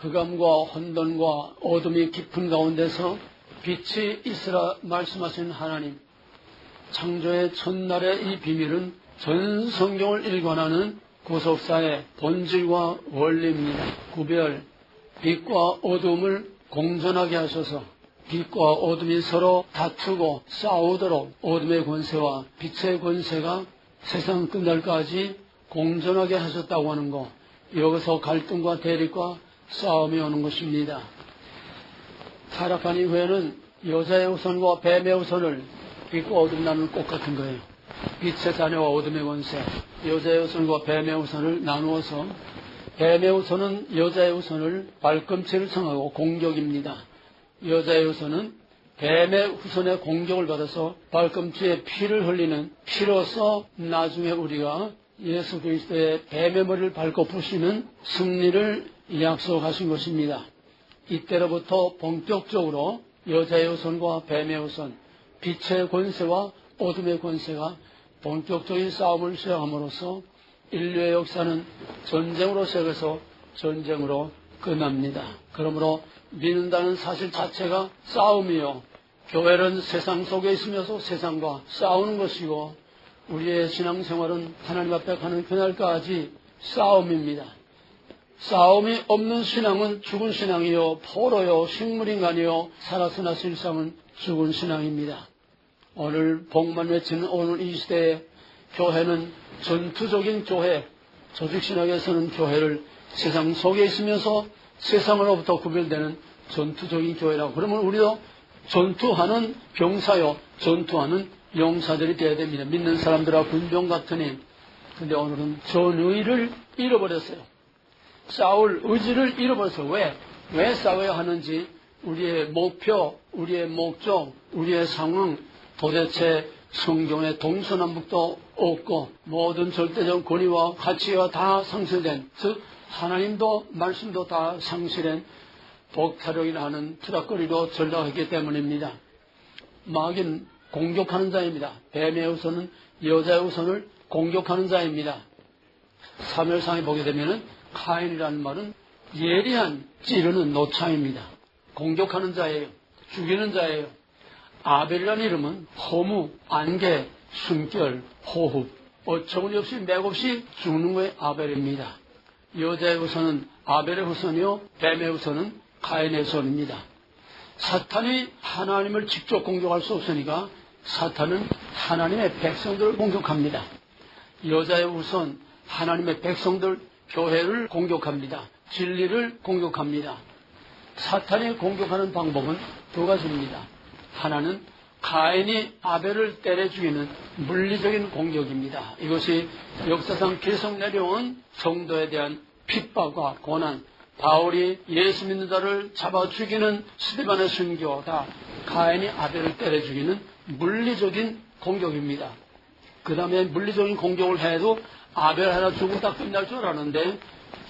흑암과 혼돈과 어둠이 깊은 가운데서 빛이 있으라 말씀하신 하나님, 창조의 첫날의 이 비밀은 전 성경을 일관하는 구속사의 본질과 원리입니다. 구별, 빛과 어둠을 공존하게 하셔서 빛과 어둠이 서로 다투고 싸우도록 어둠의 권세와 빛의 권세가 세상 끝날까지 공존하게 하셨다고 하는 것, 여기서 갈등과 대립과 싸움이 오는 것입니다. 타락한 이후에는 여자의 우선과 뱀의 우선을, 빛과 어둠 나누는 꽃 같은 거예요. 빛의 자녀와 어둠의 권세, 여자의 우선과 뱀의 우선을 나누어서 뱀의 우선은 여자의 우선을 발꿈치를 청하고 공격입니다. 여자의 우선은 뱀의 후손의 공격을 받아서 발꿈치에 피를 흘리는, 피로서 나중에 우리가 예수 그리스도의 뱀의 머리를 밟고 부시는 승리를 약속하신 것입니다. 이때로부터 본격적으로 여자의 우선과 뱀의 우선, 빛의 권세와 어둠의 권세가 본격적인 싸움을 시작함으로써 인류의 역사는 전쟁으로 시작해서 전쟁으로 끝납니다. 그러므로 믿는다는 사실 자체가 싸움이요, 교회는 세상 속에 있으면서 세상과 싸우는 것이고, 우리의 신앙생활은 하나님 앞에 가는 그날까지 싸움입니다. 싸움이 없는 신앙은 죽은 신앙이요, 포로요, 식물인간이요, 살아서나 실상은 죽은 신앙입니다. 오늘 복만 외치는 오늘 이 시대에 교회는 전투적인 교회, 조직신학에서는 교회를 세상 속에 있으면서 세상으로부터 구별되는 전투적인 교회라고. 그러면 우리도 전투하는 병사요, 전투하는 용사들이 되어야 됩니다. 믿는 사람들과 군병 같으니. 근데 오늘은 전의를 잃어버렸어요. 싸울 의지를 잃어버렸어요. 왜 싸워야 하는지, 우리의 목표, 우리의 목적, 우리의 상황, 도대체 성경의 동서남북도 없고 모든 절대적 권위와 가치가 다 상실된, 즉 하나님도 말씀도 다 상실된 복타력이라 하는 투닥거리로 전락했기 때문입니다. 마귀는 공격하는 자입니다. 뱀의 우선은 여자의 우선을 공격하는 자입니다. 사무엘상에 보게 되면은 카인이라는 말은 예리한, 찌르는 노창입니다. 공격하는 자예요. 죽이는 자예요. 아벨이라는 이름은 허무, 안개, 숨결, 호흡, 어처구니없이 맥없이 죽는 거에 아벨입니다. 여자의 후손은 아벨의 후손이요, 뱀의 후손은 카인의 후손입니다. 사탄이 하나님을 직접 공격할 수 없으니까 사탄은 하나님의 백성들을 공격합니다. 여자의 후손, 하나님의 백성들, 교회를 공격합니다. 진리를 공격합니다. 사탄이 공격하는 방법은 두 가지입니다. 하나는 가인이 아벨을 때려 죽이는 물리적인 공격입니다. 이것이 역사상 계속 내려온 성도에 대한 핍박과 고난, 바울이 예수 믿는 자를 잡아 죽이는 스데반의 순교다 가인이 아벨을 때려 죽이는 물리적인 공격입니다. 그 다음에 물리적인 공격을 해도 아벨 하나 죽으다 끝날 줄 알았는데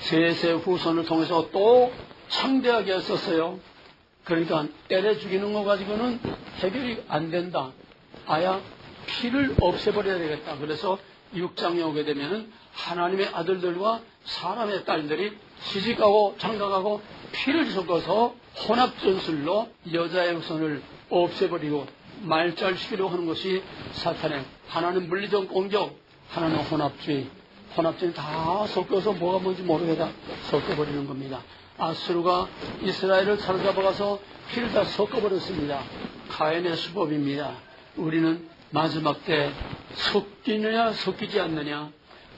셋의 후손을 통해서 또 창대하게 했었어요. 그러니까 때려 죽이는 거 가지고는 해결이 안 된다. 아야 피를 없애버려야 되겠다. 그래서 6장에 오게 되면은 하나님의 아들들과 사람의 딸들이 시집가고 장가가고 피를 섞어서 혼합전술로 여자의 후손을 없애버리고 말살시키려고 하는 것이 사탄의, 하나는 물리적 공격, 하나는 혼합주의. 혼합주의 다 섞어서 뭐가 뭔지 모르겠다 섞어버리는 겁니다. 아수르가 이스라엘을 사로잡아가서 피를 다 섞어버렸습니다. 카인의 수법입니다. 우리는 마지막 때 섞이느냐 섞이지 않느냐,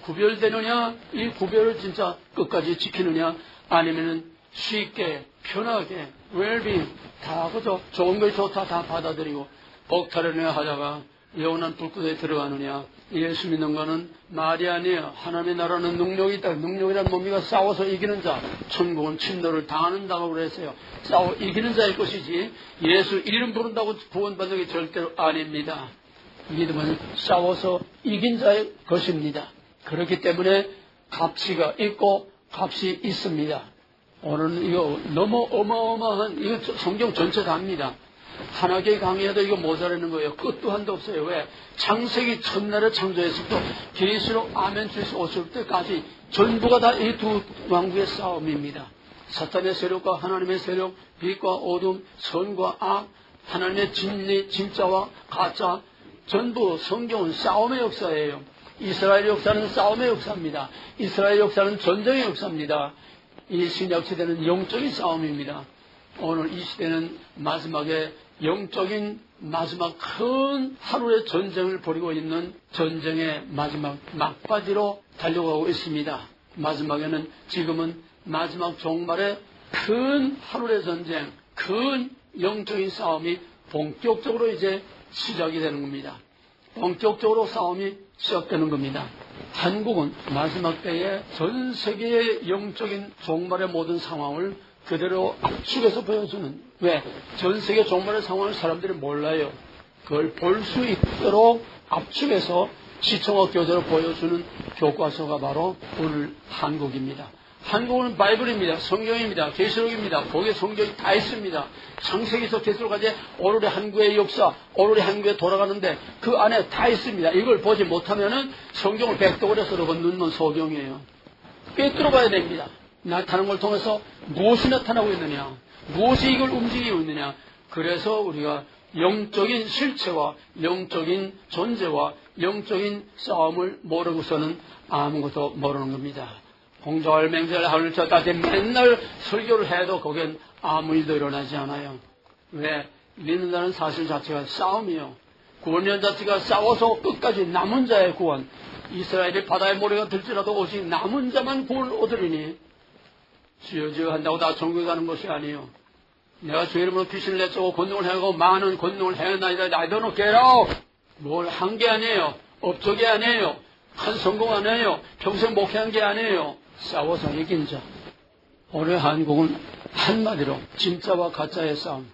구별되느냐, 이 구별을 진짜 끝까지 지키느냐, 아니면은 쉽게 편하게 웰빙 다 그저 좋은 거 좋다 다 받아들이고 복타려냐 하다가 영원한 불구덩이에 들어가느냐. 예수 믿는 거는 말이 아니에요. 하나님의 나라는 능력이 있다. 능력이란 뭡니까? 싸워서 이기는 자. 천국은 침노를 당하는다고 그랬어요. 싸워 이기는 자의 것이지 예수 이름 부른다고 구원받는 게 절대로 아닙니다. 믿음은 싸워서 이긴 자의 것입니다. 그렇기 때문에 값이가 있고 값이 있습니다. 오늘은 이거 너무 어마어마한, 이거 성경 전체 다입니다. 하나 개 강의해도 이거 모자라는 거예요. 끝도 한도 없어요. 왜? 창세기 첫날에 창조했을 때 계시록 아멘 주에서 오실 때까지 전부가 다 이 두 왕국의 싸움입니다. 사탄의 세력과 하나님의 세력, 빛과 어둠, 선과 악, 하나님의 진리, 진짜와 가짜, 전부 성경은 싸움의 역사예요. 이스라엘 역사는 싸움의 역사입니다. 이스라엘 역사는 전쟁의 역사입니다. 이 신약 시대는 영적인 싸움입니다. 오늘 이 시대는 마지막에 영적인 마지막 큰 하루의 전쟁을 벌이고 있는 전쟁의 마지막 막바지로 달려가고 있습니다. 마지막에는 지금은 마지막 종말의 큰 하루의 전쟁, 큰 영적인 싸움이 본격적으로 이제 시작이 되는 겁니다. 본격적으로 싸움이 시작되는 겁니다. 한국은 마지막 때에 전 세계의 영적인 종말의 모든 상황을 그대로 압축해서 보여주는, 왜? 전 세계 종말의 상황을 사람들이 몰라요. 그걸 볼 수 있도록 압축해서 시청학 교재로 보여주는 교과서가 바로 오늘 한국입니다. 한국은 바이블입니다. 성경입니다. 계시록입니다. 거기에 성경이 다 있습니다. 창세기서 계시록까지 오늘의 한국의 역사, 오늘의 한국에 돌아가는데 그 안에 다 있습니다. 이걸 보지 못하면은 성경을 백도그려서 넣는 소경이에요. 꿰뚫어 봐야 됩니다. 나타나는 걸 통해서 무엇이 나타나고 있느냐, 무엇이 이걸 움직이고 있느냐. 그래서 우리가 영적인 실체와 영적인 존재와 영적인 싸움을 모르고서는 아무것도 모르는 겁니다. 공절, 맹절, 하늘 저까지 맨날 설교를 해도 거기엔 아무 일도 일어나지 않아요. 왜? 믿는다는 사실 자체가 싸움이요. 구원연 자체가 싸워서 끝까지 남은 자의 구원. 이스라엘이 바다의 모래가 들지라도 오직 남은 자만 구원을 얻으리니 주여 한다고 다 천국에 가는 것이 아니요. 내가 주 이름으로 귀신을 내쫓고 권능을 행하고 많은 권능을 행하나이다. I don't get out. 뭘 한 게 아니에요. 업적이 아니에요. 한 성공 아니에요. 평생 목회한 게 아니에요. 싸워서 이긴 자. 오늘 한국은 한마디로 진짜와 가짜의 싸움,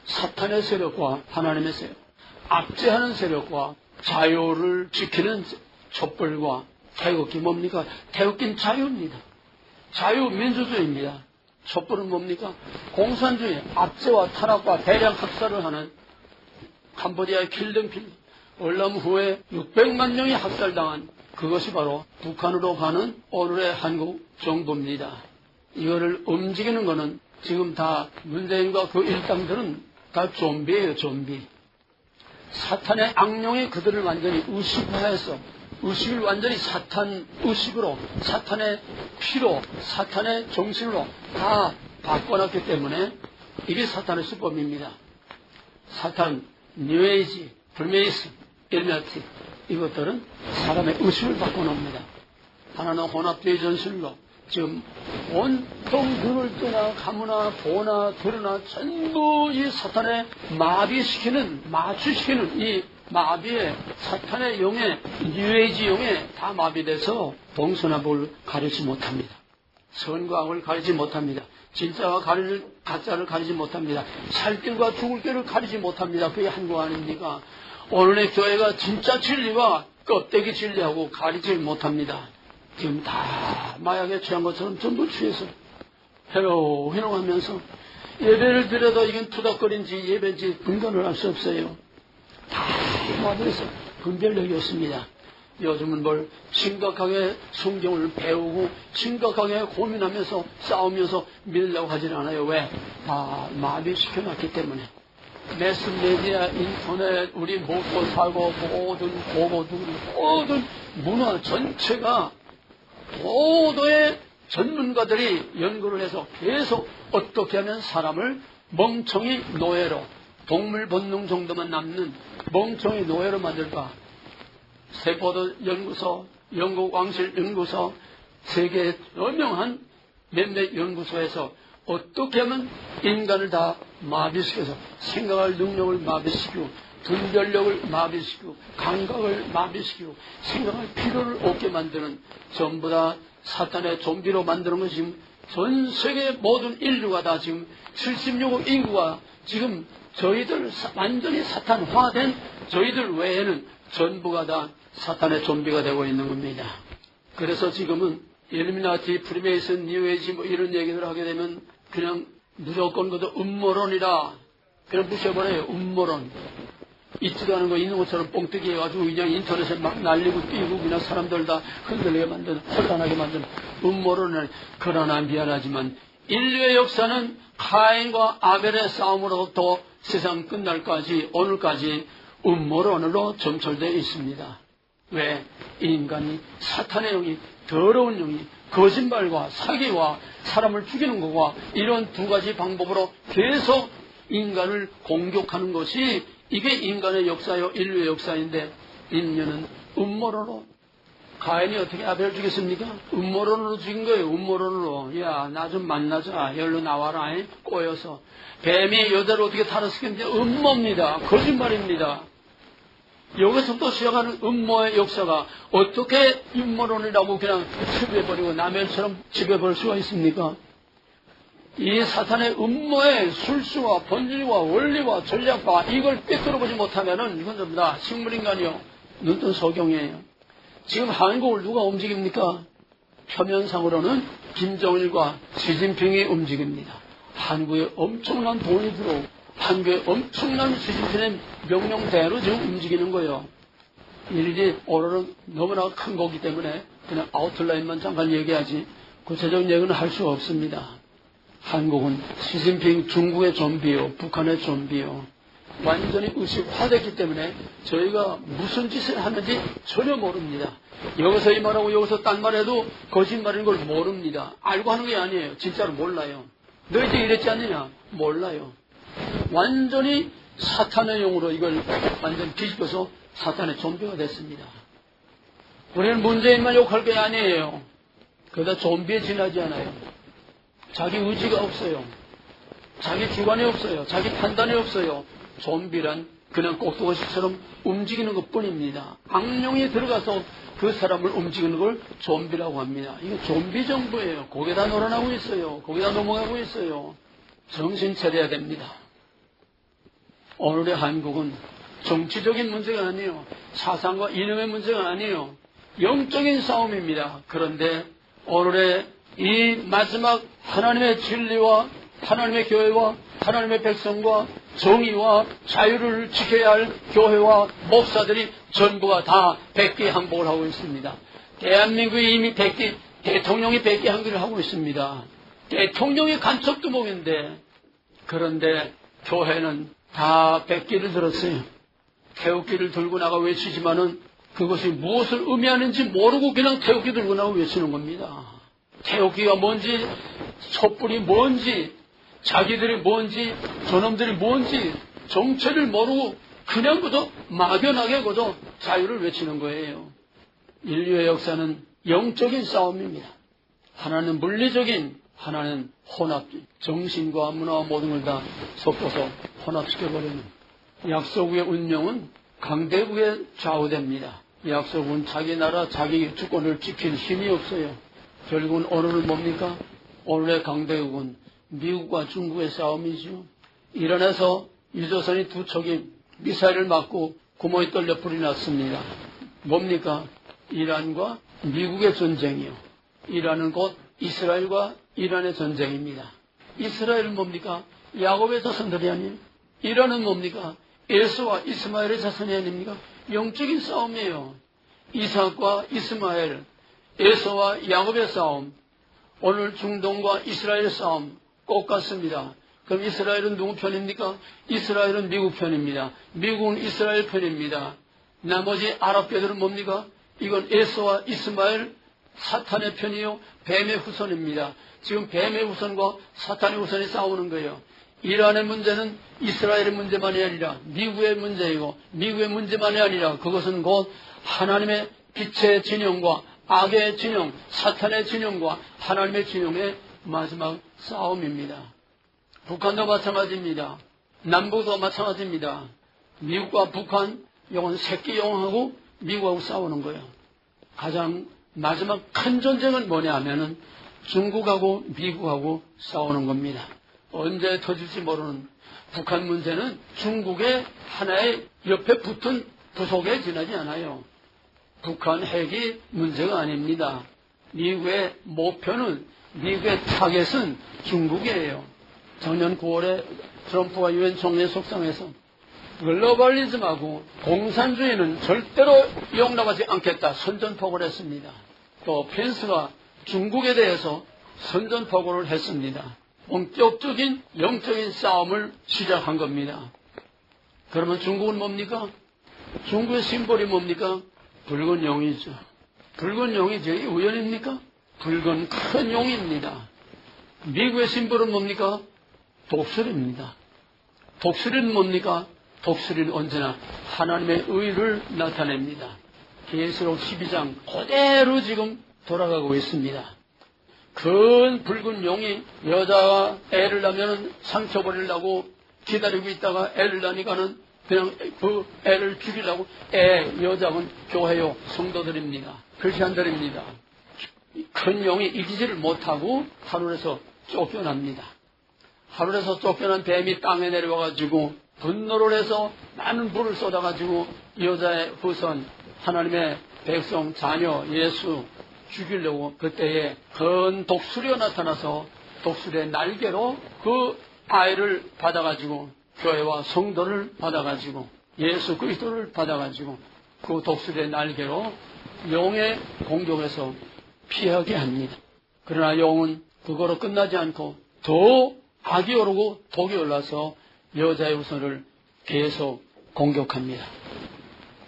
사탄의 세력과 하나님의 세력, 압제하는 세력과 자유를 지키는 촛불과 태극기 뭡니까? 태극기는 자유입니다. 자유민주주의입니다. 촛불은 뭡니까? 공산주의, 압제와 타락과 대량 학살을 하는 캄보디아의 킬등필, 월남 후에 600만 명이 학살당한 그것이 바로 북한으로 가는 오늘의 한국 정부입니다. 이거를 움직이는 거는 지금 다 문재인과 그 일당들은 다 좀비예요, 좀비. 사탄의 악령이 그들을 완전히 의식화해서 의식을 완전히 사탄 의식으로, 사탄의 피로, 사탄의 정신으로 다 바꿔놨기 때문에 이게 사탄의 수법입니다. 사탄, 뉴에이지, 불메이스, 일메티 이것들은 사람의 의식을 바꿔놓습니다. 하나는 혼합주의 전술로 지금 온통 눈을 뜨나 감으나 보나 들으나 전부 이 사탄의 마비시키는, 마취시키는 이 마비에 사탄의 영에, 뉴에이지 영에 다 마비돼서 동서남북을 가리지 못합니다. 선과 악을 가리지 못합니다. 진짜와 가짜를 가리지 못합니다. 살 길과 죽을 길을 가리지 못합니다. 그게 한국 아닙니까? 오늘의 교회가 진짜 진리와 껍데기 진리하고 가리지 못합니다. 지금 다 마약에 취한 것처럼 전부 취해서 해롱해롱하면서 예배를 드려도 이건 투닥거린지 예배인지 분간을 할 수 없어요. 다 마비해서 분별력이 없습니다. 요즘은 뭘 심각하게 성경을 배우고 심각하게 고민하면서 싸우면서 믿으려고 하질 않아요. 왜? 다 마비시켜놨기 때문에. 매스메디아, 인터넷, 우리 먹고 살고 모든 고고들, 모든 문화 전체가 모두의 전문가들이 연구를 해서 계속 어떻게 하면 사람을 멍청이 노예로, 동물 본능 정도만 남는 멍청이 노예로 만들까? 세포드 연구소, 영국 왕실 연구소, 세계 유명한 몇몇 연구소에서 어떻게 하면 인간을 다 마비시켜서 생각할 능력을 마비시키고 분별력을 마비시키고 감각을 마비시키고 생각할 필요를 없게 만드는 전부 다 사탄의 좀비로 만드는 것이 지금 전 세계 모든 인류가 다 지금 76억 인구가 지금 저희들 완전히 사탄화된 저희들 외에는 전부가 다 사탄의 좀비가 되고 있는 겁니다. 그래서 지금은 일루미나티, 프리메이슨, 뉴에이지 뭐 이런 얘기를 하게 되면 그냥 무조건 그것도 음모론이라 그냥 무시해버려요. 음모론. 있지도 않은 거 있는 것처럼 뻥뜨기 해가지고 그냥 인터넷에 막 날리고 뛰고 그냥 사람들 다 흔들리게 만드는, 혼란하게 만드는 음모론을. 그러나 미안하지만 인류의 역사는 카인과 아벨의 싸움으로부터 세상 끝날까지 오늘까지 음모론으로 점철되어 있습니다. 왜? 인간이 사탄의 영이, 더러운 영이 거짓말과 사기와 사람을 죽이는 것과 이런 두 가지 방법으로 계속 인간을 공격하는 것이 이게 인간의 역사요, 인류의 역사인데, 인류는 음모론으로, 가인이 어떻게 아벨을 죽였습니까? 음모론으로 죽인 거예요. 음모론으로. 야, 나 좀 만나자. 열로 나와라. 꼬여서. 뱀이 여자를 어떻게 탈았을겠는데 음모입니다. 거짓말입니다. 여기서부터 시작하는 음모의 역사가 어떻게 음모론이라고 그냥 치부해버리고 남의 처럼 지배해버릴 수가 있습니까? 이 사탄의 음모의 술수와 본질과 원리와 전략과 이걸 꿰뚫어보지 못하면은 이건 전부 다 식물인간이요. 눈뜬 소경이에요. 지금 한국을 누가 움직입니까? 표면상으로는 김정일과 시진핑이 움직입니다. 한국에 엄청난 돈이 들어오고 한국에 엄청난 시진핑의 명령대로 지금 움직이는 거예요. 일일이 오늘은 너무나 큰 거기 때문에 그냥 아웃라인만 잠깐 얘기하지 구체적인 얘기는 할 수가 없습니다. 한국은 시진핑 중국의 좀비요, 북한의 좀비요. 완전히 의식화됐기 때문에 저희가 무슨 짓을 하는지 전혀 모릅니다. 여기서 이 말하고 여기서 딴 말해도 거짓말인 걸 모릅니다. 알고 하는 게 아니에요. 진짜로 몰라요. 너희들 이랬지 않느냐? 몰라요. 완전히 사탄의 용으로 이걸 완전히 뒤집어서 사탄의 좀비가 됐습니다. 우리는 문재인만 욕할 게 아니에요. 그러다 좀비에 지나지 않아요. 자기 의지가 없어요. 자기 주관이 없어요. 자기 판단이 없어요. 좀비란 그냥 꼭두가시처럼 움직이는 것뿐입니다. 악령이 들어가서 그 사람을 움직이는 걸 좀비라고 합니다. 이거 좀비 정부예요. 거기다 놀아나고 있어요. 거기다 넘어가고 있어요. 정신 차려야 됩니다. 오늘의 한국은 정치적인 문제가 아니에요. 사상과 이념의 문제가 아니에요. 영적인 싸움입니다. 그런데 오늘의 이 마지막 하나님의 진리와 하나님의 교회와 하나님의 백성과 정의와 자유를 지켜야 할 교회와 목사들이 전부가 다 백기항복을 하고 있습니다. 대한민국이 이미 대통령이 백기항복을 하고 있습니다. 대통령이 간첩두목인데 그런데 교회는 다 백기를 들었어요. 태극기를 들고 나가 외치지만은 그것이 무엇을 의미하는지 모르고 그냥 태극기 들고 나가 외치는 겁니다. 태극기가 뭔지, 촛불이 뭔지, 자기들이 뭔지, 저놈들이 뭔지 정체를 모르고 그냥 그저 막연하게 그저 자유를 외치는 거예요. 인류의 역사는 영적인 싸움입니다. 하나는 물리적인, 하나는 혼합적, 정신과 문화와 모든 걸 다 섞어서 혼합시켜버리는 약소국의 운명은 강대국에 좌우됩니다. 약소국은 자기 나라, 자기 주권을 지킬 힘이 없어요. 결국은 오늘은 뭡니까? 오늘의 강대국은 미국과 중국의 싸움이죠. 이란에서 유조선이 두 척이 미사일을 맞고 구멍이 뚫려 불이 났습니다. 뭡니까? 이란과 미국의 전쟁이요. 이란은 곧 이스라엘과 이란의 전쟁입니다. 이스라엘은 뭡니까? 야곱의 자손들이 아니에요. 이란은 뭡니까? 에서와 이스마엘의 자손이 아닙니까? 영적인 싸움이에요. 이삭과 이스마엘, 에서와 야곱의 싸움, 오늘 중동과 이스라엘의 싸움 똑같습니다. 그럼 이스라엘은 누구 편입니까? 이스라엘은 미국 편입니다. 미국은 이스라엘 편입니다. 나머지 아랍계들은 뭡니까? 이건 에서와 이스마엘, 사탄의 편이요, 뱀의 후손입니다. 지금 뱀의 후손과 사탄의 후손이 싸우는 거예요. 이란의 문제는 이스라엘의 문제만이 아니라 미국의 문제이고 미국의 문제만이 아니라 그것은 곧 하나님의 빛의 진영과 악의 진영, 사탄의 진영과 하나님의 진영의 마지막 싸움입니다. 북한도 마찬가지입니다. 남북도 마찬가지입니다. 미국과 북한, 이건 새끼 영하고 미국하고 싸우는 거예요. 가장 마지막 큰 전쟁은 뭐냐 하면은 중국하고 미국하고 싸우는 겁니다. 언제 터질지 모르는 북한 문제는 중국의 하나의 옆에 붙은 부속에 지나지 않아요. 북한 핵이 문제가 아닙니다. 미국의 목표는, 미국의 타겟은 중국이에요. 작년 9월에 트럼프가 유엔 총회 속상에서 글로벌리즘하고 공산주의는 절대로 용납하지 않겠다 선전포고를 했습니다. 또 펜스가 중국에 대해서 선전포고를 했습니다. 본격적인 영적인 싸움을 시작한 겁니다. 그러면 중국은 뭡니까? 중국의 심볼이 뭡니까? 붉은 용이죠. 붉은 용이 저기 우연입니까? 붉은 큰 용입니다. 미국의 심볼은 뭡니까? 독수리입니다. 독수리는 뭡니까? 독수리는 언제나 하나님의 의를 나타냅니다. 계시록 12장 그대로 지금 돌아가고 있습니다. 큰 붉은 용이 여자가 애를 낳으면 상처버리려고 기다리고 있다가 애를 낳으니까는 그냥 그 애를 죽이려고 여자분 교회요 성도들입니다. 크리스찬들입니다. 큰 용이 이기지를 못하고 하늘에서 쫓겨납니다. 하늘에서 쫓겨난 뱀이 땅에 내려와가지고 분노를 해서 많은 불을 쏟아가지고 여자의 후손 하나님의 백성 자녀 예수 죽이려고 그때에 큰 독수리가 나타나서 독수리의 날개로 그 아이를 받아가지고 교회와 성도를 받아가지고 예수 그리스도를 받아가지고 그 독수리의 날개로 용의 공격에서 피하게 합니다. 그러나 용은 그거로 끝나지 않고 더 악이 오르고 독이 올라서 여자의 후손을 계속 공격합니다.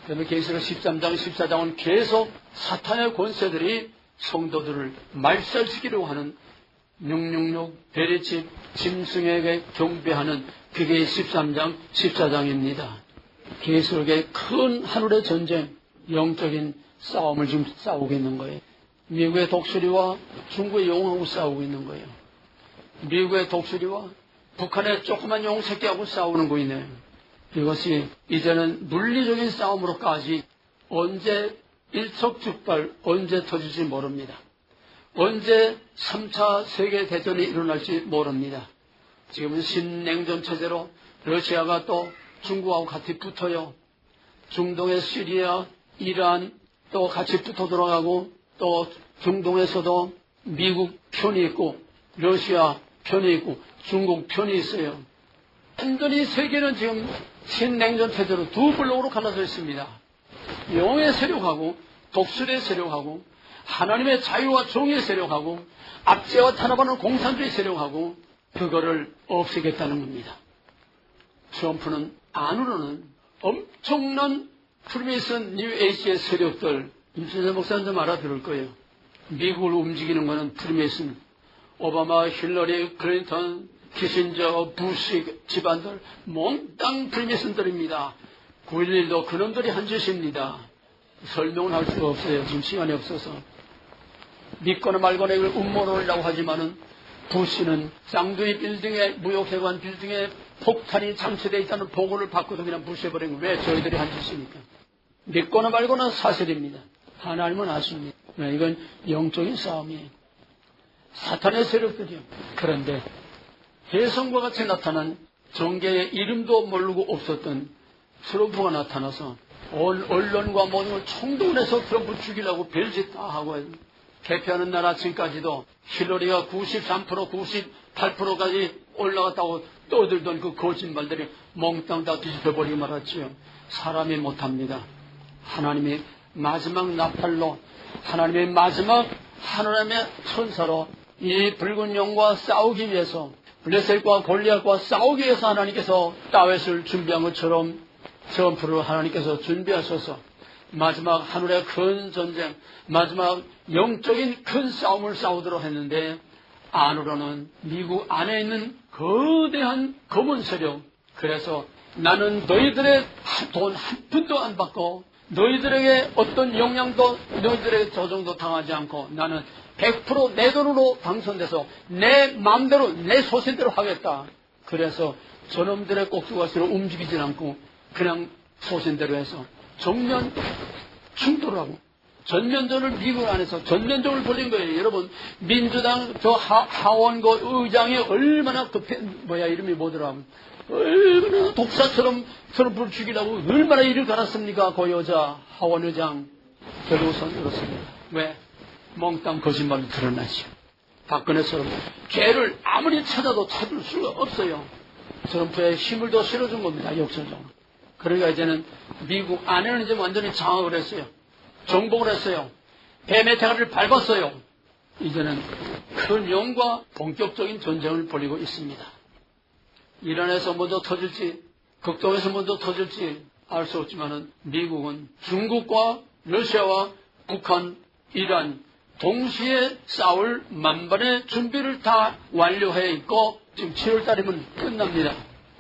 그러면 계시록 13장, 14장은 계속 사탄의 권세들이 성도들을 말살시키려고 하는 666 베리집 짐승에게 경배하는 그게 13장, 14장입니다. 계시록의 큰 하늘의 전쟁, 영적인 싸움을 지금 싸우고 있는 거예요. 미국의 독수리와 중국의 용하고 싸우고 있는 거예요. 미국의 독수리와 북한의 조그만 용 새끼하고 싸우는 거이네요. 이것이 이제는 물리적인 싸움으로까지 언제 일촉즉발 언제 터질지 모릅니다. 언제 3차 세계대전이 일어날지 모릅니다. 지금은 신냉전 체제로 러시아가 또 중국하고 같이 붙어요. 중동의 시리아, 이란 또 같이 붙어 들어가고 또 중동에서도 미국 편이 있고 러시아 편이 있고 중국 편이 있어요. 완전히 세계는 지금 신냉전 체제로 두 블록으로 갈라져 있습니다. 용의 세력하고 독수리의 세력하고 하나님의 자유와 정의의 세력하고 압제와 탄압하는 공산주의 세력하고 그거를 없애겠다는 겁니다. 트럼프는 안으로는 엄청난 프리메이슨 뉴에이지의 세력들 임순재 목사님 좀 알아들을 거예요. 미국을 움직이는 것은 프리메이슨 오바마, 힐러리, 클린턴, 키신저, 부시 집안들 몽땅 프리메이슨들입니다. 9.11도 그놈들이 한 짓입니다. 설명은 할 수가 없어요. 지금 시간이 없어서. 믿거나 말거나 이걸 음모론이라고 하지만은 부시는 쌍둥이 빌딩에 무역회관 빌딩에 폭탄이 장치되어 있다는 보고를 받고도 그냥 무시해버린 거예요. 왜? 저희들이 한 짓이니까. 믿거나 말거나 사실입니다. 하나님은 아십니다. 이건 영적인 싸움이에요. 사탄의 세력들이요. 그런데 혜성과 같이 나타난 정계의 이름도 모르고 없었던 트럼프가 나타나서 온 언론과 모든 걸 총동원해서 트럼프 죽이려고 별짓 다 하고 개표하는 날 아침까지도 힐러리가 93%, 98%까지 올라갔다고 떠들던 그 거짓말들이 몽땅 다 뒤집혀버리고 말았지요. 사람이 못합니다. 하나님이 마지막 나팔로 하나님의 마지막 하나님의 천사로 이 붉은 용과 싸우기 위해서 블레셋과 골리앗과 싸우기 위해서 하나님께서 다윗을 준비한 것처럼 트럼프를 하나님께서 준비하셔서 마지막 하늘의 큰 전쟁, 마지막 영적인 큰 싸움을 싸우도록 했는데 안으로는 미국 안에 있는 거대한 검은 세력, 그래서 나는 너희들의 돈 한 푼도 안 받고 너희들에게 어떤 영향도 너희들에게 조정도 당하지 않고 나는 100% 내 돈으로 당선돼서 내 마음대로 내 소신대로 하겠다. 그래서 저놈들의 꼭두가시로 움직이지 않고 그냥 소신대로 해서 정면 충돌을 하고 전면전을 미국 안에서 전면전을 벌인 거예요. 여러분 민주당 저 하원 의장이 얼마나 이름이 뭐더라 얼마나 독사처럼 트럼프를 죽이려고 얼마나 일을 갈았습니까? 그 여자 하원 의장 결국선 그렇습니다. 왜? 몽땅 거짓말을 드러나죠. 박근혜처럼 죄를 아무리 찾아도 찾을 수가 없어요. 트럼프의 힘을 더 실어준 겁니다. 역설적으로. 그러니까 이제는 미국 안에는 이제 완전히 장악을 했어요. 정복을 했어요. 뱀의 대가리를 밟았어요. 이제는 큰 영과 본격적인 전쟁을 벌이고 있습니다. 이란에서 먼저 터질지 극동에서 먼저 터질지 알 수 없지만은 미국은 중국과 러시아와 북한, 이란 동시에 싸울 만반의 준비를 다 완료해 있고 지금 7월달이면 끝납니다.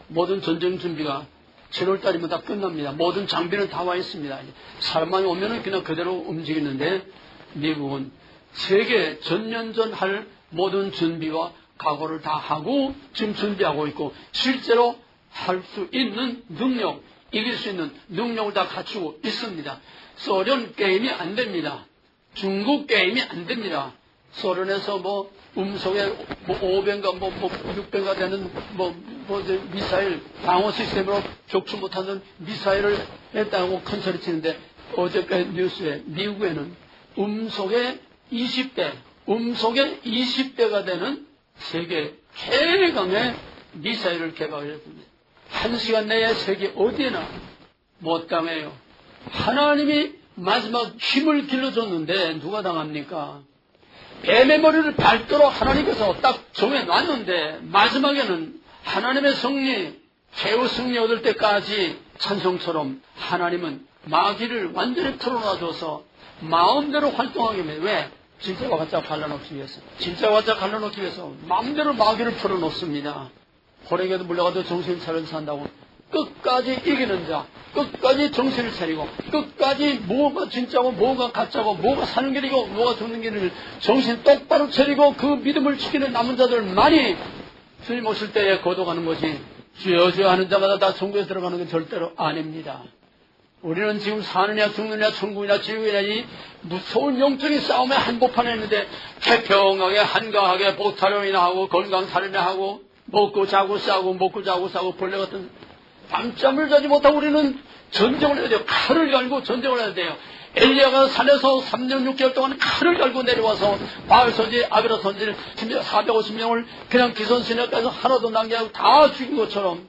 모든 전쟁 준비가 7월달이면 다 끝납니다. 모든 장비는 다 와 있습니다. 사람만 오면은 그냥 그대로 움직이는데 미국은 세계 전면전 할 모든 준비와 각오를 다 하고 지금 준비하고 있고 실제로 할 수 있는 능력, 이길 수 있는 능력을 다 갖추고 있습니다. 소련 게임이 안 됩니다. 중국 게임이 안 됩니다. 소련에서 음속에 5배인가 6배가 되는 미사일 방어 시스템으로 격추 못하는 미사일을 했다고 큰 소리 치는데 어저께 뉴스에 미국에는 음속에 20배가 되는 세계 최강의 미사일을 개발했습니다. 1시간 내에 세계 어디에나 못 당해요. 하나님이 마지막 힘을 길러줬는데 누가 당합니까? 뱀의 머리를 밟도록 하나님께서 딱 정해놨는데 마지막에는 하나님의 승리, 최후 승리 얻을 때까지 찬송처럼 하나님은 마귀를 완전히 털어놔줘서 마음대로 활동하게 합니다. 왜? 진짜와 가짜 갈라놓기 위해서. 진짜와 가짜 갈라놓기 위해서 마음대로 마귀를 풀어놓습니다. 호랭이도 물려가도 정신 차려 산다고 끝까지 이기는 자, 끝까지 정신을 차리고 끝까지 뭐가 진짜고 뭐가 가짜고 뭐가 사는 길이고 뭐가 죽는 길을 정신 똑바로 차리고 그 믿음을 지키는 남은 자들만이 주님 오실 때에 거둬가는 것이 주여 주여 하는 자마다 다 천국에 들어가는 건 절대로 아닙니다. 우리는 지금 사느냐 죽느냐 천국이냐 지옥이냐 이 무서운 영적인 싸움에 한복판에 있는데 태평하게 한가하게 보타령이나 하고 건강살이나 하고 먹고 자고 싸고 먹고 자고 싸고 벌레 같은 밤잠을 자지 못하고 우리는 전쟁을 해야 돼요. 칼을 갈고 전쟁을 해야 돼요. 엘리야가 산에서 3년 6개월 동안 칼을 갈고 내려와서 바알 선지, 아베라 선지 450명을 그냥 기선신역까지 하나도 남겨하고 다 죽인 것처럼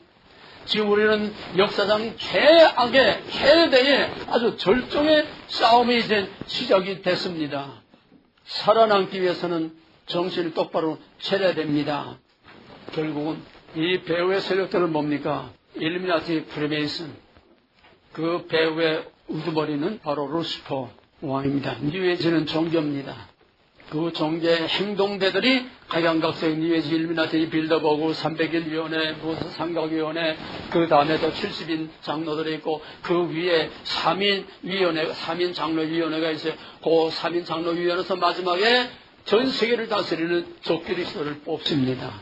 지금 우리는 역사상 최악의 최대의 아주 절정의 싸움이 이제 시작이 됐습니다. 살아남기 위해서는 정신을 똑바로 차려야 됩니다. 결국은 이 배후의 세력들은 뭡니까? 일루미나티 프리메이슨. 그 배후의 우두머리는 바로 루시퍼 왕입니다. 뉴에이지는 종교입니다. 그 종교의 행동대들이 각양각색 뉴에이지 일루미나티 빌더버그 300일 무슨 삼각위원회 그 다음에 또 70인 장로들이 있고 그 위에 3인 장로위원회가 있어요. 그 3인 장로위원회에서 마지막에 전 세계를 다스리는 적그리스도를 뽑습니다.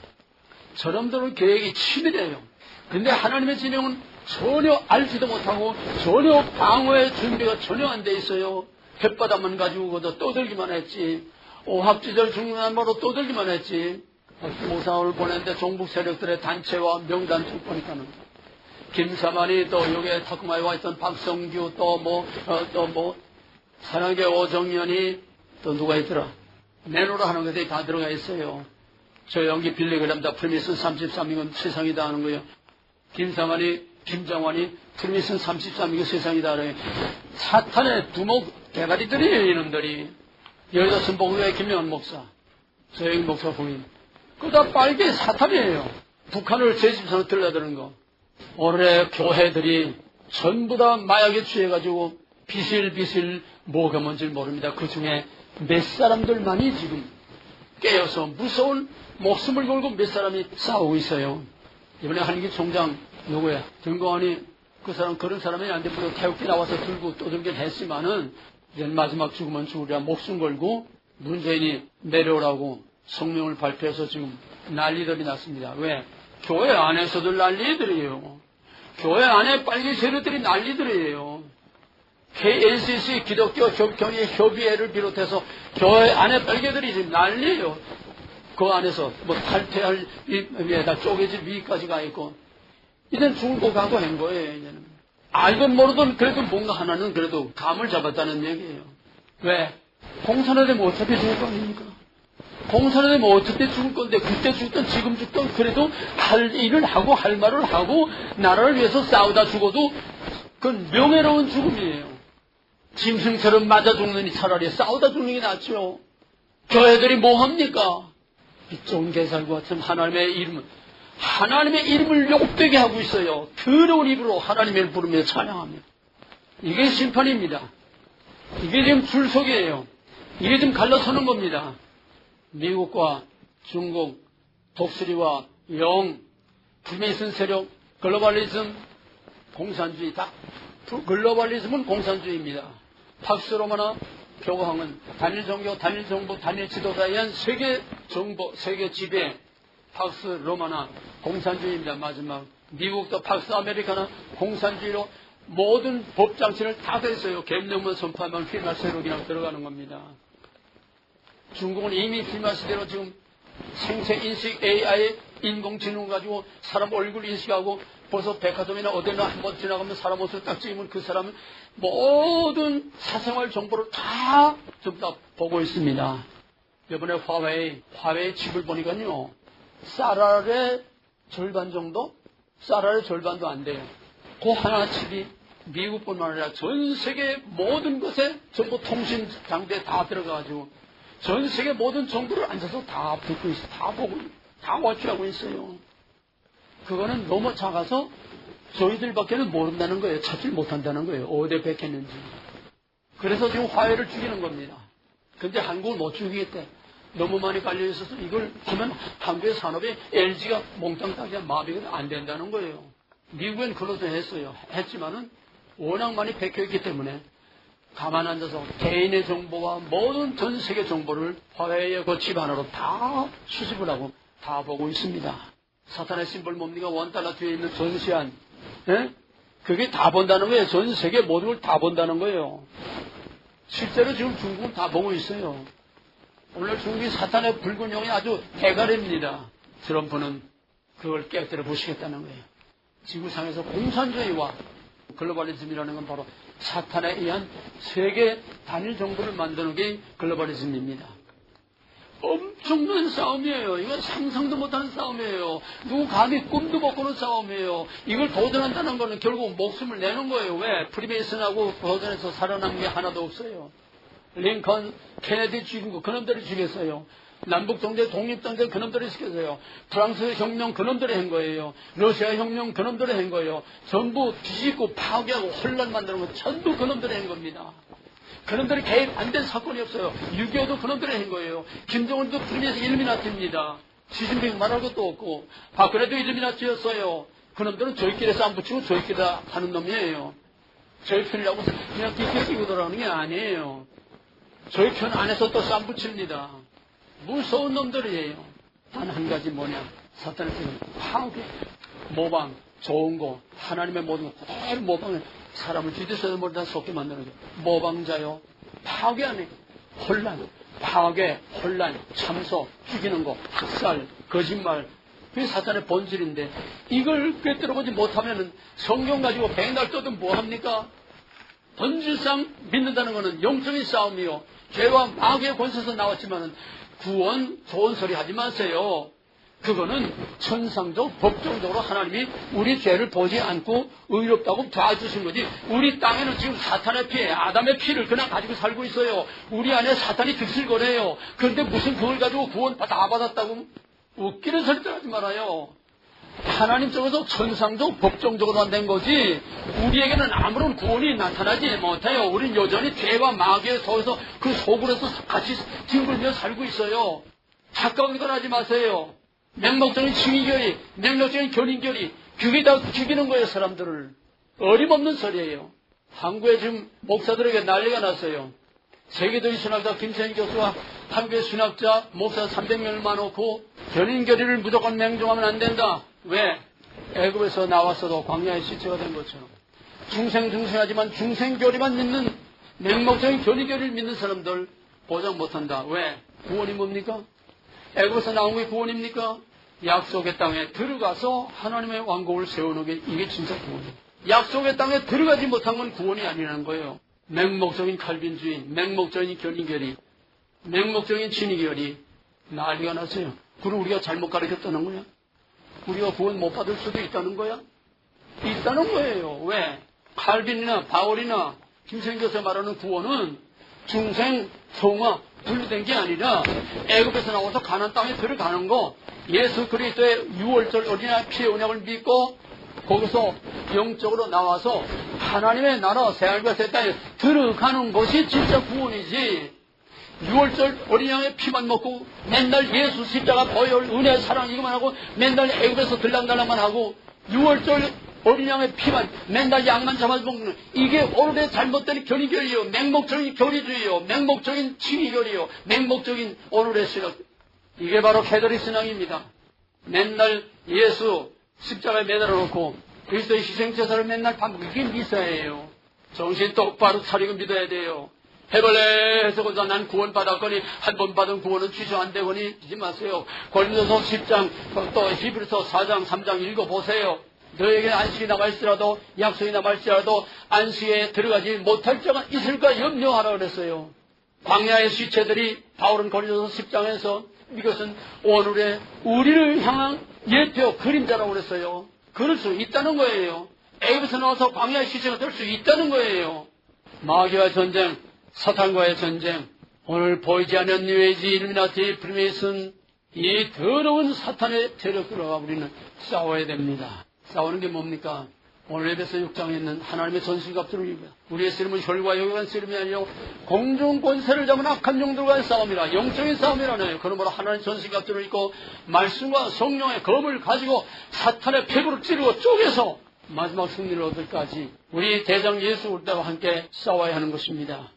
저놈들은 계획이 치밀해요. 근데 하나님의 진영은 전혀 알지도 못하고 전혀 방어의 준비가 전혀 안 돼 있어요. 햇바닥만 가지고 거기서 떠들기만 했지. 오합지절 중간으로 떠들기만 했지. 모상을 보냈는데 종북 세력들의 단체와 명단 쭉 보니까는 김사만이 또 여기에 타쿠마에 와 있던 박성규 또 사랑의 오정연이 또 누가 있더라. 내노라 하는 것들이 다 들어가 있어요. 저 연기 빌리그램다 프리미슨 33이건 세상이다 하는 거예요. 김상환이, 김정환이 프리미슨 33이건 세상이다 하는 거예요. 사탄의 두목 대가리들이에요, 이놈들이. 여기다 선복의 김영환 목사, 서영인 목사 부인. 그거 다 빨개 사탄이에요. 북한을 제13으로 들려드는 거. 올해 교회들이 전부 다 마약에 취해가지고 비실비실 뭐가 뭔지 모릅니다. 그 중에 몇 사람들만이 지금 깨어서 무서운 목숨을 걸고 몇 사람이 싸우고 있어요. 이번에 한기 총장 누구야? 정광환이 그 사람 그런 사람이 안 되고 태극기 나와서 들고 떠들긴 했지만은 이제 마지막 죽으면 죽으랴 목숨 걸고 문재인이 내려오라고 성명을 발표해서 지금 난리들이 났습니다. 왜? 교회 안에서도 난리들이에요. 교회 안에 빨개 세력들이 난리들이에요. KNCC 기독교 협경의 협의회를 비롯해서 교회 안에 빨개들이 지금 난리예요. 그 안에서 탈퇴할 위에다 쪼개질 위까지 가 있고 이제는 죽고 가고 한 거예요. 이제는 알든 모르든 그래도 뭔가 하나는 그래도 감을 잡았다는 얘기예요. 왜? 공산화 되면 어차피 죽을 거 아닙니까? 공산화 되면 어차피 죽을 건데 그때 죽든 지금 죽든 그래도 할 일을 하고 할 말을 하고 나라를 위해서 싸우다 죽어도 그건 명예로운 죽음이에요. 짐승처럼 맞아 죽느니 차라리 싸우다 죽는 게 낫죠. 교회들이 뭐합니까? 좋은 개살과 같은 하나님의 이름을 욕되게 하고 있어요. 더러운 입으로 하나님을 부르며 찬양합니다. 이게 심판입니다. 이게 지금 출석이에요. 이게 지금 갈라서는 겁니다. 미국과 중국, 독수리와 영, 프리메이슨 세력, 글로벌리즘, 공산주의 다. 글로벌리즘은 공산주의입니다. 팍스 로마나 교황은 단일 종교, 단일 정부, 단일 지도자에 의한 세계 정보, 세계 지배, 팍스 로마나 공산주의입니다. 마지막 미국도 팍스 아메리카나 공산주의로 모든 법장치를 다 됐어요. 계엄령만 선포하면 피말 세력이랑 들어가는 겁니다. 중국은 이미 피말 시대로 지금 생체 인식 AI 인공지능 가지고 사람 얼굴 인식하고 벌써 백화점이나 어디나 한번 지나가면 사람 옷을 딱 찍으면 그 사람은 모든 사생활 정보를 다 전부 다 보고 있습니다. 이번에 화웨이 칩을 보니까요. 쌀알의 절반 정도? 쌀알의 절반도 안 돼요. 그 하나 칩이 미국뿐만 아니라 전 세계 모든 것에 전부 통신 장비에 다 들어가가지고 전 세계 모든 정보를 앉아서 다 듣고 있어요. 다 보고, 다 워치하고 있어요. 그거는 너무 작아서 저희들밖에는 모른다는 거예요. 찾지 못한다는 거예요. 어디에 백했는지. 그래서 지금 화웨이를 죽이는 겁니다. 근데 한국을 못 죽이겠대. 너무 많이 깔려 있어서 이걸 하면 한국의 산업에 LG가 몽땅 따기가 마비가 안 된다는 거예요. 미국엔 그것도 했어요. 했지만은 워낙 많이 백혀있기 때문에 가만 앉아서 개인의 정보와 모든 전 세계 정보를 화웨이의 그 칩 하나로 다 수집을 하고 다 보고 있습니다. 사탄의 심벌 뭡니까? $1 뒤에 있는 전시안. 예? 그게 다 본다는 거예요. 전 세계 모든 걸 다 본다는 거예요. 실제로 지금 중국은 다 보고 있어요. 오늘 중국이 사탄의 붉은 용이 아주 대가리입니다. 트럼프는 그걸 깨뜨려 보시겠다는 거예요. 지구상에서 공산주의와 글로벌리즘이라는 건 바로 사탄에 의한 세계 단일 정부를 만드는 게 글로벌리즘입니다. 엄청난 싸움이에요. 이건 상상도 못하는 싸움이에요. 누구 감히 꿈도 못 꾸는 싸움이에요. 이걸 도전한다는 거는 결국 목숨을 내는 거예요. 왜? 프리메이슨하고 도전해서 살아남은 게 하나도 없어요. 링컨, 케네디 죽인 거 그놈들이 죽였어요. 남북정대 독립전쟁 그놈들이 시켰어요. 프랑스 혁명 그놈들이 한 거예요. 러시아 혁명 그놈들이 한 거예요. 전부 뒤집고 파괴하고 혼란 만드는 거 전부 그놈들이 한 겁니다. 그놈들이 개입 안 된 사건이 없어요. 6.25도 그놈들이 한 거예요. 김정은도 프리메이슨 일루미나티입니다. 시진핑 말할 것도 없고 박근혜도 일루미나티였어요. 그놈들은 저희끼리 싸움 붙이고 저희끼리 하는 놈이에요. 저희 편이라고 그냥 끼끼 끼고 돌아가는 게 아니에요. 저희 편 안에서 또 싸움 붙입니다. 무서운 놈들이에요. 단 한 가지 뭐냐. 사탄의 뜻은 파괴, 모방, 좋은 거, 하나님의 모든 거 그대로 모방해 사람을 뒤져서도 모르다 속게 만드는 거예요. 모방자요. 파괴하네. 혼란, 파괴, 혼란, 참소, 죽이는 거, 학살, 거짓말. 그게 사탄의 본질인데 이걸 꿰뚫어보지 못하면 성경 가지고 백날 떠든 뭐합니까? 본질상 믿는다는 것은 영적인 싸움이요. 죄와 마귀의 권세에서 나왔지만 구원 좋은 소리 하지 마세요. 그거는 천상적 법정적으로 하나님이 우리 죄를 보지 않고 의롭다고 도와주신 거지. 우리 땅에는 지금 사탄의 피, 아담의 피를 그냥 가지고 살고 있어요. 우리 안에 사탄이 들슬거려요. 그런데 무슨 그걸 가지고 구원 다 받았다고 웃기는 소리들 하지 말아요. 하나님 쪽에서 천상적 법정적으로 안 된 거지 우리에게는 아무런 구원이 나타나지 못해요. 우린 여전히 죄와 마귀의 속에서 그 속으로서 같이 뒹굴며 살고 있어요. 가까운 걸 하지 마세요. 맹목적인 칭의교리, 맹목적인 견인교리, 그게 다 죽이는 거예요. 사람들을. 어림없는 소리예요. 한국에 지금 목사들에게 난리가 났어요. 세계적인 신학자 김세인 교수가 한국의 신학자 목사 300명을 모아놓고 견인교리를 무조건 맹종하면 안 된다. 왜? 애굽에서 나왔어도 광야의 시체가 된 것처럼 중생하지만 중생교리만 믿는 맹목적인 견인교리를 믿는 사람들 보장 못한다. 왜? 구원이 뭡니까? 애굽에서 나온 게 구원입니까? 약속의 땅에 들어가서 하나님의 왕국을 세우는 게 이게 진짜 구원이에요. 약속의 땅에 들어가지 못한 건 구원이 아니라는 거예요. 맹목적인 칼빈주의, 맹목적인 견인교리, 맹목적인 진의교리 난리가 났어요. 그럼 우리가 잘못 가르쳤다는 거야? 우리가 구원 못 받을 수도 있다는 거야? 있다는 거예요. 왜? 칼빈이나 바울이나 김생교사 말하는 구원은 중생, 성화 분리된 게 아니라 애굽에서 나와서 가나안 땅에 들어가는 거, 예수 그리스도의 6월절 어린아이 피의 언약을 믿고 거기서 영적으로 나와서 하나님의 나라 새하늘과 새 땅에 들어가는 것이 진짜 구원이지. 6월절 어린양의 피만 먹고 맨날 예수 십자가 보혈 은혜 사랑 이것만 하고 맨날 애굽에서 들락달락만 하고 6월절 어린양의 피만 맨날 양만 잡아먹는 이게 오늘의 잘못된 견이결이요, 맹목적인 교리주의요, 맹목적인 친이결이요, 맹목적인 오늘의 신앙. 이게 바로 캐톨릭 신앙입니다. 맨날 예수 십자가에 매달아 놓고 그리스도의 희생제사를 맨날 반복. 이게 미사예요. 정신 똑바로 차리고 믿어야 돼요. 해볼래 해서 난 구원 받았거니 한 번 받은 구원은 취소 안 되거니 하지 마세요. 고린도서 10장 또 히브리서 4장 3장 읽어보세요. 너에게 안식이 남아있으라도 약속이 남아있으라도 안식에 들어가지 못할 자가 있을까 염려하라 그랬어요. 광야의 시체들이 바울은 고린도서 10장에서 이것은 오늘의 우리를 향한 예표 그림자라고 그랬어요. 그럴 수 있다는 거예요. 애굽에서 나와서 광야의 시체가 될 수 있다는 거예요. 마귀와 전쟁, 사탄과의 전쟁, 오늘 보이지 않는 뉴에이지, 일루미나티, 프리메이슨, 이 더러운 사탄의 세력들과 우리는 싸워야 됩니다. 싸우는 게 뭡니까? 오늘 에베소 6장에 있는 하나님의 전술갑주를 우리의 씨름은 혈과 영의 씨름이 아니요 공중 권세를 잡은 악한 영들과의 싸움이라, 영적인 싸움이라네요. 그러므로 하나님의 전술갑주를 입고 말씀과 성령의 검을 가지고 사탄의 폐부를 찌르고 쪼개서 마지막 승리를 얻을까지 우리 대장 예수 그리스도와 함께 싸워야 하는 것입니다.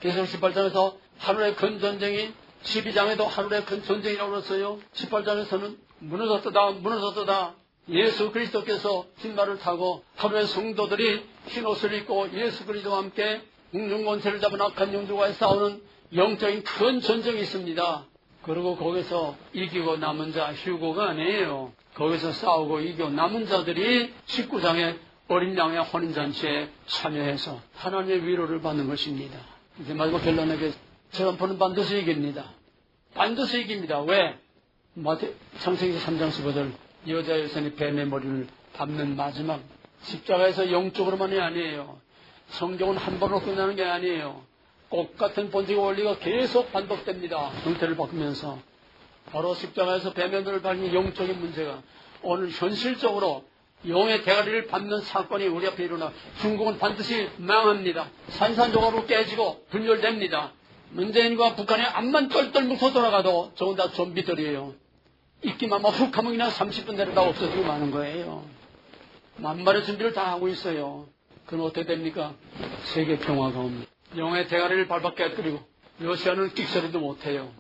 계시록 18장에서 하늘의 큰 전쟁이, 12장에도 하늘의 큰 전쟁이라고 그랬어요. 18장에서는 무너졌다. 예수 그리스도께서 흰말을 타고 하루의 성도들이 흰옷을 입고 예수 그리스도와 함께 공중권세를 잡은 악한 영들과의 싸우는 영적인 큰 전쟁이 있습니다. 그리고 거기서 이기고 남은 자, 휴고가 아니에요. 거기서 싸우고 이기고 남은 자들이 19장의 어린 양의 혼인잔치에 참여해서 하나님의 위로를 받는 것입니다. 이제 마지막 결론에게 트럼프는 반드시 이깁니다. 반드시 이깁니다. 왜? 창세기 3장 15절 여자 여선이 뱀의 머리를 밟는 마지막 십자가에서 영적으로만이 아니에요. 성경은 한 번으로 끝나는 게 아니에요. 꽃 같은 본질과 원리가 계속 반복됩니다. 형태를 바꾸면서 바로 십자가에서 뱀의 머리를 밟는 영적인 문제가 오늘 현실적으로 영의 대가리를 밟는 사건이 우리 앞에 일어나 중국은 반드시 망합니다. 산산조각으로 깨지고 분열됩니다. 문재인과 북한의 앞만 똘똘 뭉쳐 돌아가도 저건 다 좀비들이에요. 있기만 훅 하면 그냥 30분 내로 다 없어지고 마는 거예요. 만발의 준비를 다 하고 있어요. 그럼 어떻게 됩니까? 세계 평화가 옵니다. 영의 대가리를 밟아 깨뜨리고 러시아는 끽소리도 못해요.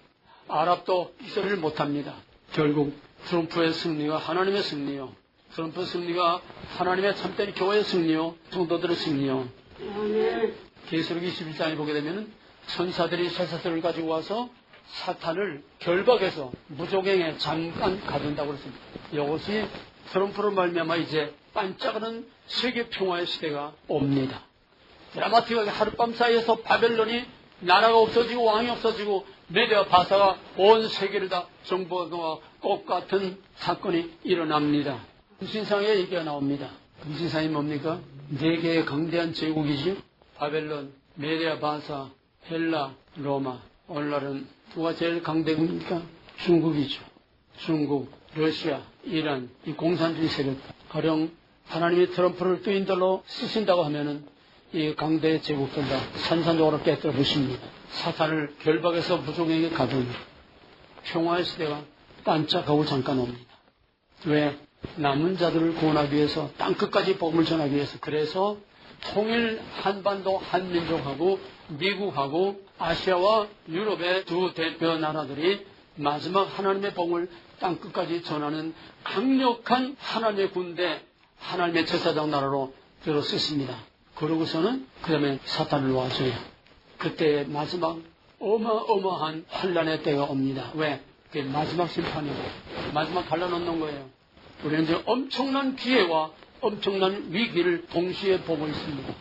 아랍도 끽소리를 못합니다. 결국 트럼프의 승리가 하나님의 승리요. 트럼프 승리가 하나님의 참된 교회의 승리요. 성도들의 승리요. 계시록 21장에 보게 되면 천사들이 쇠사슬을 가지고 와서 사탄을 결박해서 무조갱에 잠깐 가둔다고 그랬습니다. 이것이 트럼프로 말미암아 이제 반짝하는 세계 평화의 시대가 옵니다. 드라마틱하게 하룻밤 사이에서 바벨론이 나라가 없어지고 왕이 없어지고 메데와 바사가 온 세계를 다 정복하고 꽃 같은 사건이 일어납니다. 금신상에 얘기가 나옵니다. 금신상이 뭡니까? 네 개의 강대한 제국이죠. 바벨론, 메데와 바사, 헬라, 로마. 오늘날은 누가 제일 강대국입니까? 중국이죠. 중국, 러시아, 이란, 이 공산주의 세력. 가령 하나님이 트럼프를 뜨인들로 쓰신다고 하면은 이 강대 제국들 다 산산조각으로 깨뜨려 부십니다. 사탄을 결박해서 무속에게 가두니 평화의 시대가 반짝하고 잠깐 옵니다. 왜? 남은 자들을 구원하기 위해서 땅끝까지 복음을 전하기 위해서. 그래서 통일 한반도 한민족하고 미국하고 아시아와 유럽의 두 대표 나라들이 마지막 하나님의 복음을 땅끝까지 전하는 강력한 하나님의 군대, 하나님의 제사장 나라로 들어섰습니다. 그러고서는 그 다음에 사탄을 놓아줘요. 그때 마지막 어마어마한 환란의 때가 옵니다. 왜? 그게 마지막 심판이고 마지막 갈라놓는 거예요. 우리는 이제 엄청난 기회와 엄청난 위기를 동시에 보고 있습니다.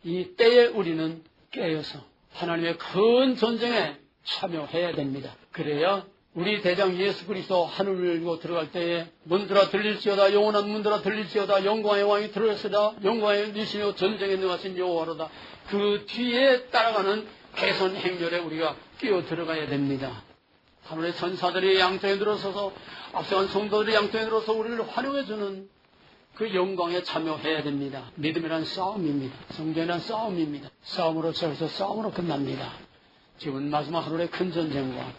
이 때에 우리는 깨어서 하나님의 큰 전쟁에 참여해야 됩니다. 그래야 우리 대장 예수 그리스도 하늘을 열고 들어갈 때에 문들아 들릴지어다, 영원한 문들아 들릴지어다, 영광의 왕이 들어올시다, 영광의 리시며 전쟁에 능하신 여호와로다. 그 뒤에 따라가는 개선 행렬에 우리가 끼어 들어가야 됩니다. 하늘의 천사들이 양쪽에 들어서서 앞서간 성도들이 양쪽에 들어서 우리를 환영해주는 그 영광에 참여해야 됩니다. 믿음이란 싸움입니다. 성전이란 싸움입니다. 싸움으로 시작해서 싸움으로 끝납니다. 지금 마지막 하루의 큰 전쟁과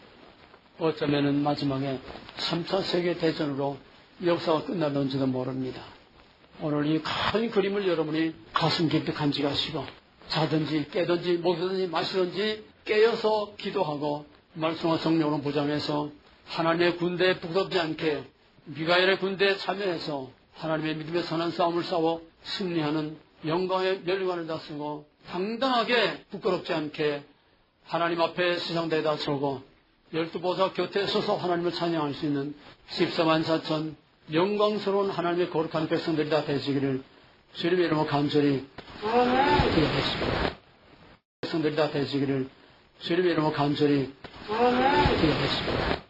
어쩌면은 마지막에 3차 세계대전으로 역사가 끝날는지도 모릅니다. 오늘 이 큰 그림을 여러분이 가슴 깊이 간직하시고 자든지 깨든지 먹든지 마시든지 깨어서 기도하고 말씀과 성령으로 무장해서 하나님의 군대에 부끄럽지 않게 미가엘의 군대에 참여해서 하나님의 믿음의 선한 싸움을 싸워 승리하는 영광의 멸관을 다쓰고 당당하게 부끄럽지 않게 하나님 앞에 시상대에다 서고 12보좌 곁에 서서 하나님을 찬양할 수 있는 14만 4천 영광스러운 하나님의 거룩한 백성들이 다 되시기를 주님의 이름으로 간절히 기도하십니다. 백성들이 다 되시기를 주님의 이름으로 간절히 기도하십니다.